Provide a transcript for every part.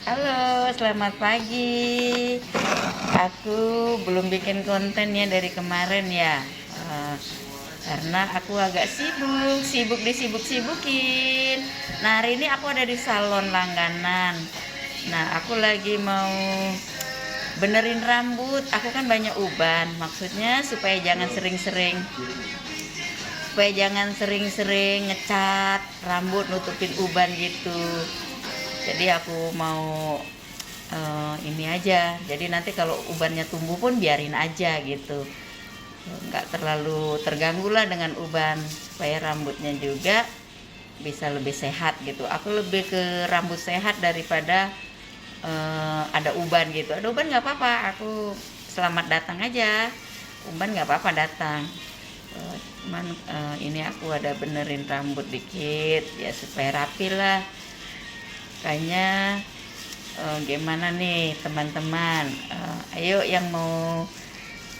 Halo, selamat pagi. Aku belum bikin konten ya dari kemarin ya, karena aku agak sibuk disibuk-sibukin. Nah, hari ini aku ada di salon langganan. Nah, aku lagi mau benerin rambut. Aku kan banyak uban, maksudnya supaya jangan sering-sering ngecat rambut nutupin uban gitu. Jadi aku mau ini aja, jadi nanti kalau ubannya tumbuh pun biarin aja gitu, nggak terlalu terganggu lah dengan uban, supaya rambutnya juga bisa lebih sehat gitu. Aku lebih ke rambut sehat daripada ada uban gitu. Ada uban nggak apa-apa, aku selamat datang aja, uban nggak apa-apa datang. Cuman ini aku ada benerin rambut dikit ya supaya rapi lah. Kayaknya gimana nih teman-teman, ayo yang mau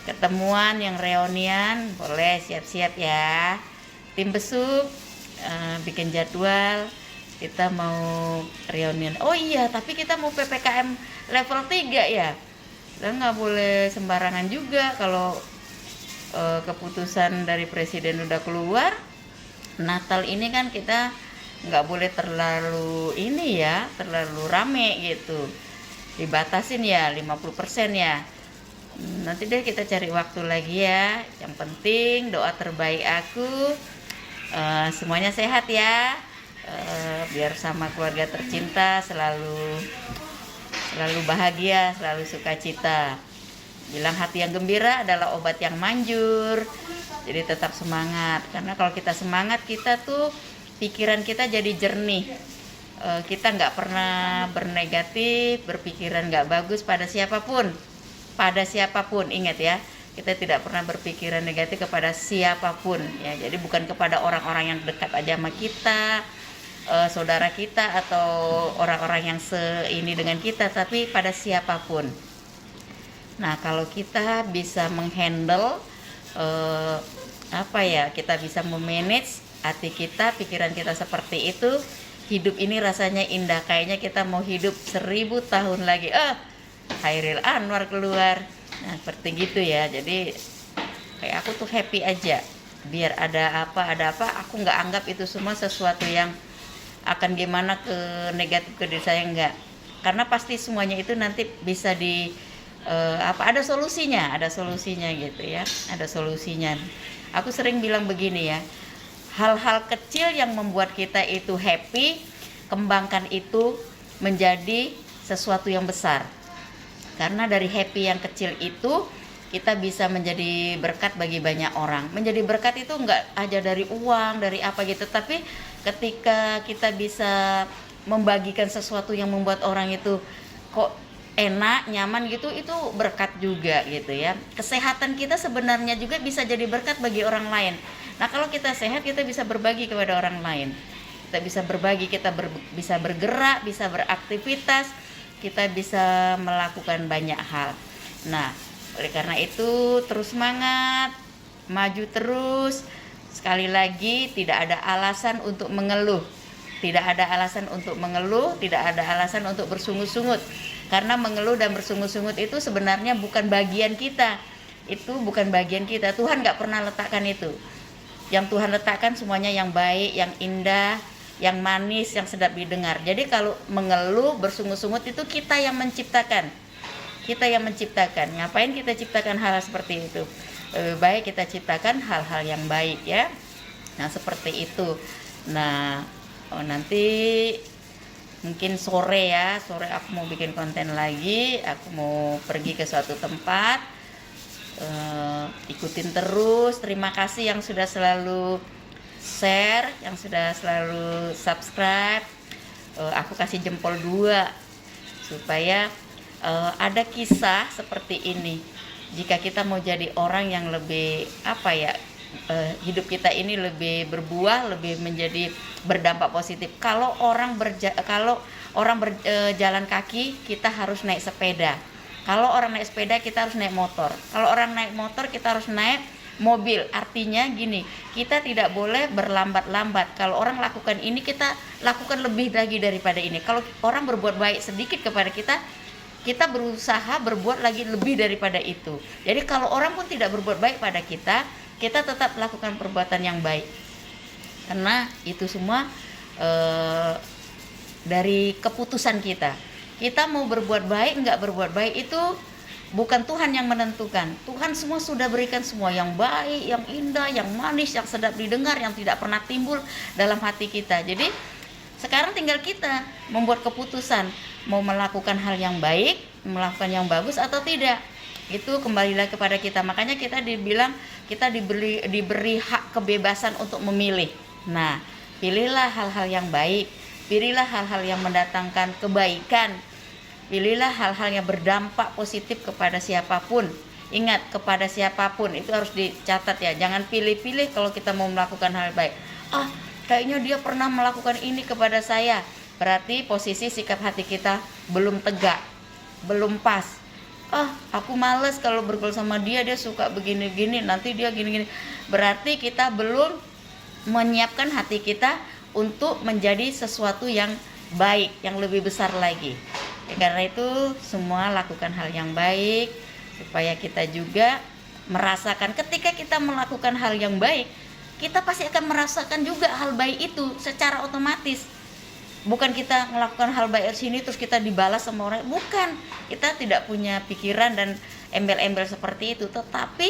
ketemuan, yang reunian boleh siap-siap ya. Tim besuk bikin jadwal, kita mau reunian. Oh iya, tapi kita mau PPKM level 3 ya. Kita nggak boleh sembarangan juga. Kalau keputusan dari presiden udah keluar, Natal ini kan kita nggak boleh terlalu terlalu rame gitu, dibatasin ya 50% ya. Nanti deh kita cari waktu lagi ya. Yang penting doa terbaik aku, semuanya sehat ya, biar sama keluarga tercinta selalu bahagia, selalu sukacita. Bilang hati yang gembira adalah obat yang manjur. Jadi tetap semangat, karena kalau kita semangat, kita tuh pikiran kita jadi jernih. Kita nggak pernah bernegatif, berpikiran nggak bagus pada siapapun. Ingat ya, kita tidak pernah berpikiran negatif kepada siapapun ya. Jadi bukan kepada orang-orang yang dekat aja sama kita, saudara kita, atau orang-orang yang seini dengan kita, tapi pada siapapun. Nah, kalau kita bisa menghandle kita bisa memanage hati kita, pikiran kita seperti itu, hidup ini rasanya indah. Kayaknya kita mau hidup 1000 tahun lagi. Hairil Anwar keluar. Nah, seperti gitu ya. Jadi kayak aku tuh happy aja. Biar ada apa, aku nggak anggap itu semua sesuatu yang akan gimana ke negatif ke diri saya, enggak. Karena pasti semuanya itu nanti bisa ada solusinya gitu ya. Ada solusinya. Aku sering bilang begini ya, hal-hal kecil yang membuat kita itu happy, kembangkan itu menjadi sesuatu yang besar. Karena dari happy yang kecil itu, kita bisa menjadi berkat bagi banyak orang. Menjadi berkat itu enggak aja dari uang, dari apa gitu, tapi ketika kita bisa membagikan sesuatu yang membuat orang itu kok enak, nyaman gitu, itu berkat juga gitu ya. Kesehatan kita sebenarnya juga bisa jadi berkat bagi orang lain. Nah, kalau kita sehat, kita bisa berbagi kepada orang lain. Kita bisa berbagi, bisa bergerak, bisa beraktivitas, kita bisa melakukan banyak hal. Nah, oleh karena itu terus semangat, maju terus. Sekali lagi, tidak ada alasan untuk mengeluh. Tidak ada alasan untuk mengeluh, tidak ada alasan untuk bersungut-sungut. Karena mengeluh dan bersungut-sungut itu sebenarnya bukan bagian kita. Itu bukan bagian kita. Tuhan nggak pernah letakkan itu. Yang Tuhan letakkan semuanya yang baik, yang indah, yang manis, yang sedap didengar. Jadi kalau mengeluh, bersungut-sungut itu kita yang menciptakan. Ngapain kita ciptakan hal seperti itu? Lebih baik kita ciptakan hal-hal yang baik ya. Nah, seperti itu. Nah, nanti mungkin sore aku mau bikin konten lagi. Aku mau pergi ke suatu tempat. Ikutin terus. Terima kasih yang sudah selalu share, yang sudah selalu subscribe. Aku kasih jempol 2 supaya ada kisah seperti ini. Jika kita mau jadi orang yang lebih hidup kita ini lebih berbuah, lebih menjadi berdampak positif. Kalau orang berjalan kaki, kita harus naik sepeda. Kalau orang naik sepeda, kita harus naik motor. Kalau orang naik motor, kita harus naik mobil. Artinya gini, kita tidak boleh berlambat-lambat. Kalau orang lakukan ini, kita lakukan lebih lagi daripada ini. Kalau orang berbuat baik sedikit kepada kita, kita berusaha berbuat lagi lebih daripada itu. Jadi kalau orang pun tidak berbuat baik pada kita, kita tetap melakukan perbuatan yang baik. Karena itu semua dari keputusan kita. Kita mau berbuat baik, enggak berbuat baik itu bukan Tuhan yang menentukan. Tuhan semua sudah berikan semua yang baik, yang indah, yang manis, yang sedap didengar, yang tidak pernah timbul dalam hati kita. Jadi sekarang tinggal kita membuat keputusan mau melakukan hal yang baik, melakukan yang bagus atau tidak. Itu kembali lagi kepada kita. Makanya kita dibilang kita diberi hak kebebasan untuk memilih. Nah, pilihlah hal-hal yang baik, pilihlah hal-hal yang mendatangkan kebaikan, pilihlah hal-hal yang berdampak positif kepada siapapun. Ingat, kepada siapapun, itu harus dicatat ya. Jangan pilih-pilih kalau kita mau melakukan hal baik. Kayaknya dia pernah melakukan ini kepada saya. Berarti posisi sikap hati kita belum tegak, belum pas. Aku males kalau bergaul sama dia suka begini-gini, nanti dia gini-gini. Berarti kita belum menyiapkan hati kita untuk menjadi sesuatu yang baik, yang lebih besar lagi. Karena itu semua lakukan hal yang baik, supaya kita juga merasakan ketika kita melakukan hal yang baik, kita pasti akan merasakan juga hal baik itu secara otomatis. Bukan kita melakukan hal baik di sini terus kita dibalas sama orang, bukan. Kita tidak punya pikiran dan embel-embel seperti itu. Tetapi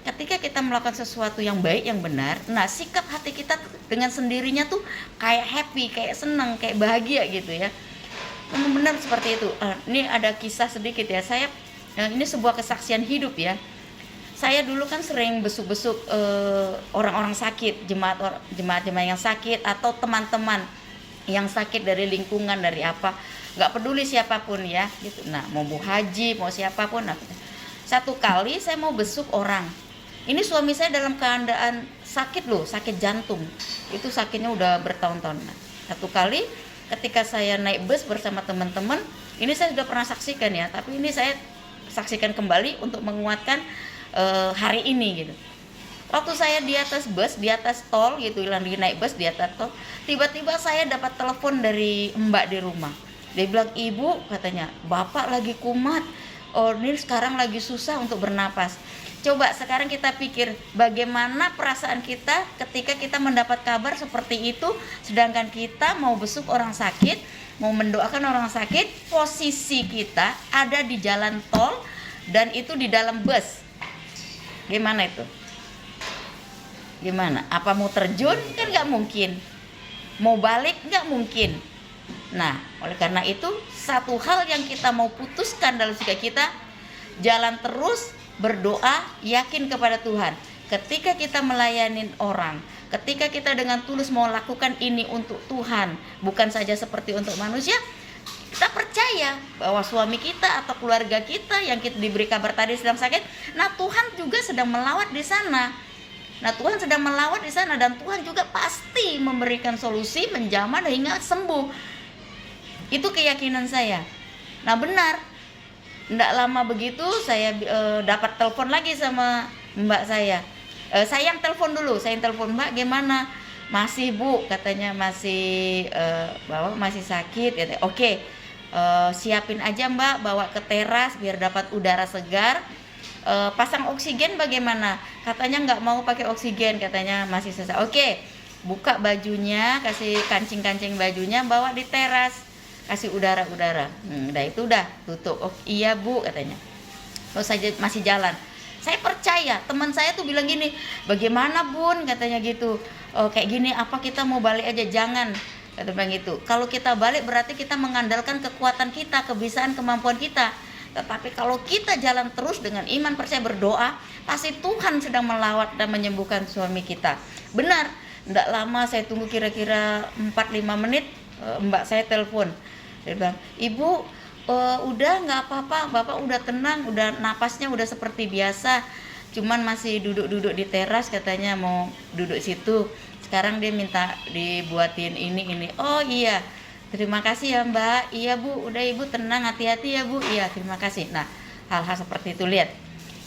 ketika kita melakukan sesuatu yang baik, yang benar, nah sikap hati kita dengan sendirinya tuh kayak happy, kayak senang, kayak bahagia gitu ya. Benar seperti itu. Ini ada kisah sedikit ya. Ini sebuah kesaksian hidup ya. Saya dulu kan sering besuk-besuk orang-orang sakit, jemaat yang sakit atau teman-teman yang sakit dari lingkungan, dari apa, nggak peduli siapapun ya gitu. Nah, mau Bu Haji, mau siapapun. Nah, satu kali saya mau besuk orang. Ini suami saya dalam keadaan sakit loh, sakit jantung. Itu sakitnya udah bertahun-tahun. Nah, satu kali ketika saya naik bus bersama teman-teman, ini saya sudah pernah saksikan ya, tapi ini saya saksikan kembali untuk menguatkan hari ini gitu. Waktu saya di atas bus, di atas tol gitu, lagi naik bus di atas tol, tiba-tiba saya dapat telepon dari Mbak di rumah. Dia bilang, "Ibu," katanya, "Bapak lagi kumat. Ini sekarang lagi susah untuk bernapas." Coba sekarang kita pikir bagaimana perasaan kita ketika kita mendapat kabar seperti itu, sedangkan kita mau besuk orang sakit, mau mendoakan orang sakit, posisi kita ada di jalan tol dan itu di dalam bus. Gimana itu? Gimana? Apa mau terjun? Kan nggak mungkin. Mau balik? Nggak mungkin. Nah, oleh karena itu satu hal yang kita mau putuskan dalam sikap kita, jalan terus, berdoa, yakin kepada Tuhan. Ketika kita melayani orang, ketika kita dengan tulus mau lakukan ini untuk Tuhan, bukan saja seperti untuk manusia, kita percaya bahwa suami kita atau keluarga kita yang kita diberi kabar tadi sedang sakit, nah Tuhan juga sedang melawat di sana. Nah, Tuhan sedang melawat di sana dan Tuhan juga pasti memberikan solusi, menjamah hingga sembuh. Itu keyakinan saya. Nah, benar. Tidak lama begitu saya dapat telepon lagi sama Mbak saya. Saya yang telepon dulu, Mbak gimana? Masih Bu, katanya masih Bapak masih sakit. Ya, oke, siapin aja Mbak, bawa ke teras biar dapat udara segar. Pasang oksigen bagaimana? Katanya nggak mau pakai oksigen, katanya masih sesak. Oke, buka bajunya, kasih kancing-kancing bajunya, bawa di teras, kasih udara-udara. Udah itu udah tutup. Oh iya Bu, katanya. Terus saya masih jalan. Saya percaya teman saya tuh bilang gini, bagaimana Bun, katanya gitu. Kayak gini, apa kita mau balik aja? Jangan, kata bang gitu. Kalau kita balik berarti kita mengandalkan kekuatan kita, kebiasaan, kemampuan kita. Tetapi kalau kita jalan terus dengan iman, percaya, berdoa, pasti Tuhan sedang melawat dan menyembuhkan suami kita. Benar, tidak lama saya tunggu kira-kira 4-5 menit, Mbak saya telepon. Dia bilang, "Ibu, udah nggak apa-apa, Bapak udah tenang, udah napasnya udah seperti biasa. Cuman masih duduk-duduk di teras, katanya mau duduk situ. Sekarang dia minta dibuatin ini." Oh iya. Terima kasih ya Mbak. Iya Bu, udah Ibu tenang, hati-hati ya Bu. Iya, terima kasih. Nah, hal-hal seperti itu lihat.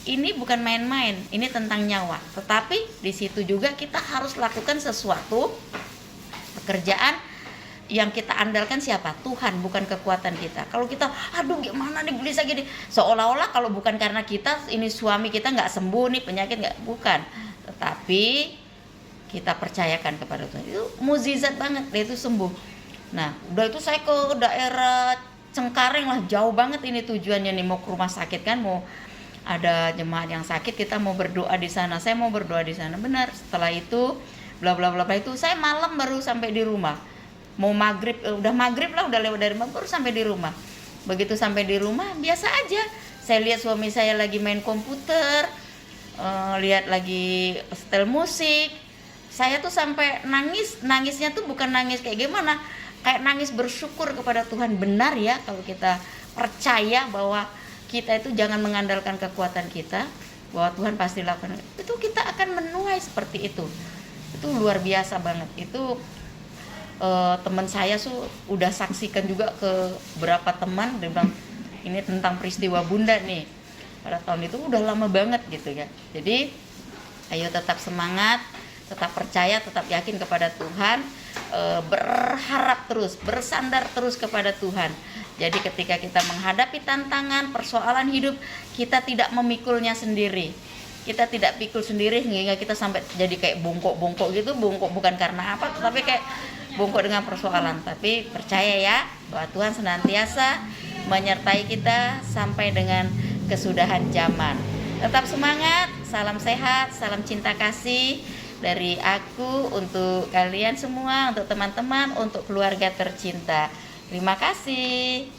ini bukan main-main, ini tentang nyawa. Tetapi di situ juga kita harus lakukan sesuatu pekerjaan yang kita andalkan siapa? Tuhan, bukan kekuatan kita. Kalau kita, aduh gimana nih gelisah gini, seolah-olah kalau bukan karena kita, ini suami kita nggak sembuh nih penyakit, nggak, bukan. Tetapi kita percayakan kepada Tuhan, itu mukjizat banget, dia itu sembuh. Nah, udah itu saya ke daerah Cengkareng lah, jauh banget ini tujuannya nih, mau ke rumah sakit kan, mau ada jemaat yang sakit, kita mau berdoa di sana. Saya mau berdoa di sana, benar. Setelah itu, bla bla bla itu saya malam baru sampai di rumah. Mau maghrib, udah maghrib lah, udah lewat dari maghrib, baru sampai di rumah. Begitu sampai di rumah, biasa aja. Saya lihat suami saya lagi main komputer, lihat lagi setel musik. Saya tuh sampai nangis, nangisnya tuh bukan nangis kayak gimana, kayak nangis bersyukur kepada Tuhan. Benar ya, kalau kita percaya bahwa kita itu jangan mengandalkan kekuatan kita, bahwa Tuhan pasti lakukan, itu kita akan menuai seperti itu. Itu luar biasa banget. Itu teman saya udah saksikan juga ke berapa teman, dia bilang ini tentang peristiwa Bunda nih pada tahun itu, udah lama banget gitu ya. Jadi ayo tetap semangat, tetap percaya, tetap yakin kepada Tuhan, berharap terus, bersandar terus kepada Tuhan. Jadi ketika kita menghadapi tantangan, persoalan hidup, kita tidak memikulnya sendiri. Kita tidak pikul sendiri hingga kita sampai jadi kayak bongkok-bongkok gitu. Bongkok bukan karena apa, tapi kayak bongkok dengan persoalan. Tapi percaya ya bahwa Tuhan senantiasa menyertai kita sampai dengan kesudahan zaman. Tetap semangat, salam sehat, salam cinta kasih dari aku untuk kalian semua, untuk teman-teman, untuk keluarga tercinta. Terima kasih.